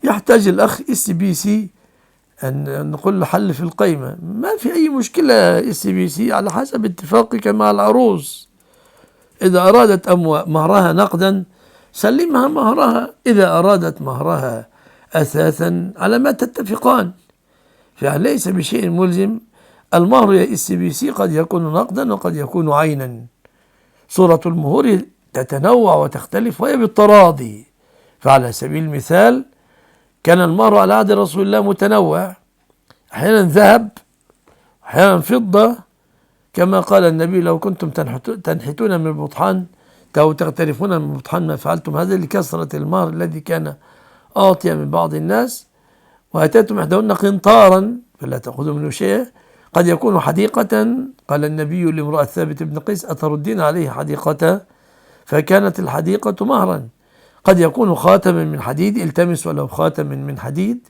يحتاج الأخ SBC أن نقول له حل في القيمة، ما في أي مشكلة. SBC على حسب اتفاقك مع العروس، إذا أرادت مهرها نقدا سلمها مهرها، إذا أرادت مهرها أثاثا على ما تتفقان، فليس بشيء ملزم. المهر يا SBC قد يكون نقدا وقد يكون عينا. صورة المهور تتنوع وتختلف وهي بالتراضي. فعلى سبيل المثال كان المهر على عهد رسول الله متنوع، أحيانا ذهب، أحيانا فضة، كما قال النبي: لو كنتم تنحتون من البطحان أو تغترفون من البطحان ما فعلتم هذا، لكثرة المهر الذي كان أعطي من بعض الناس. وأتيتم إحداهن قنطارا فلا تأخذوا منه شيئا. قد يكون حديقة، قال النبي لامرأة ثابت بن قيس: أتردين عليه حديقته؟ فكانت الحديقة مهرا. قد يكون خاتما من حديد، التمس ولو خاتما من حديد.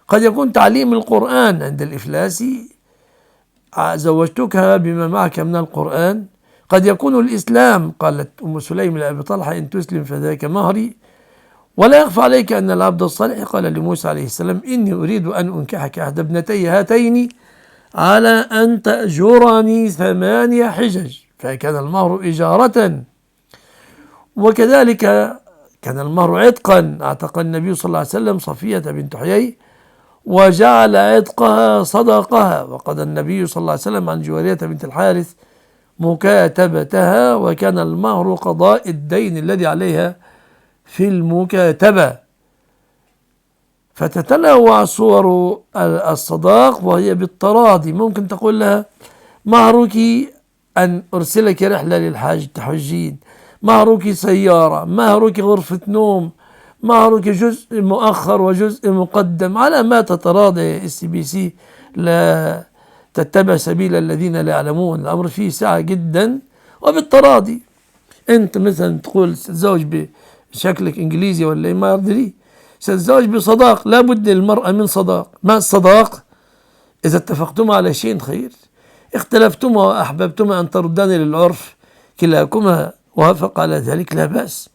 قد يكون تعليم القرآن عند الإفلاس، زوجتكها بما معك من القرآن. قد يكون الإسلام، قالت أم سليم لأبي طلحة: إن تسلم فذاك مهري. ولا يخفى عليك أن العبد الصالح قال لموسى عليه السلام: إني أريد أن أنكحك إحدى ابنتي هاتين على أن تأجرني 8 حجج، فكان المهر إجارة. وكذلك كان المهر عتقا، اعتق النبي صلى الله عليه وسلم صفية بنت حيي وجعل عتقها صدقها، وقضى النبي صلى الله عليه وسلم عن جوارية بنت الحارث مكاتبتها، وكان المهر قضاء الدين الذي عليها في المكاتبة. فتتنوع صور الصداق وهي بالتراضي. ممكن تقول لها: مهرك أن أرسلك رحلة للحاج تحجين، مهرك سيارة، مهرك غرفة نوم، مهرك جزء مؤخر وجزء مقدم، على ما تتراضى يا SBC. لا تتبع سبيل الذين لا يعلمون، الأمر فيه سعة جدا وبالتراضي. أنت مثلا تقول ستتزوج بشكلك إنجليزي ولا ما يرضي، ستتزوج بصداق، لابد للمرأة من صداق. ما الصداق؟ إذا اتفقتما على شيء خير، اختلفتما وأحببتما أن تردان للعرف، كلاكما وافق على ذلك لا بأس.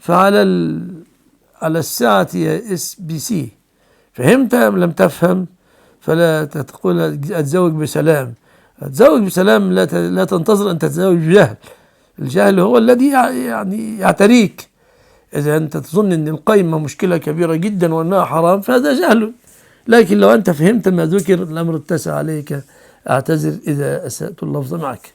على الساعة يا SBC. فهمت أم لم تفهم؟ فلا تقول أتزوج بسلام. أتزوج بسلام لا تنتظر أن تتزوج بجهل. الجهل هو الذي يعني يعتريك. إذا أنت تظن أن القيمة مشكلة كبيرة جدا وأنها حرام فهذا جهل. لكن لو أنت فهمت ما ذكر الأمر اتسع عليك. أعتذر إذا أسأت اللفظ معك.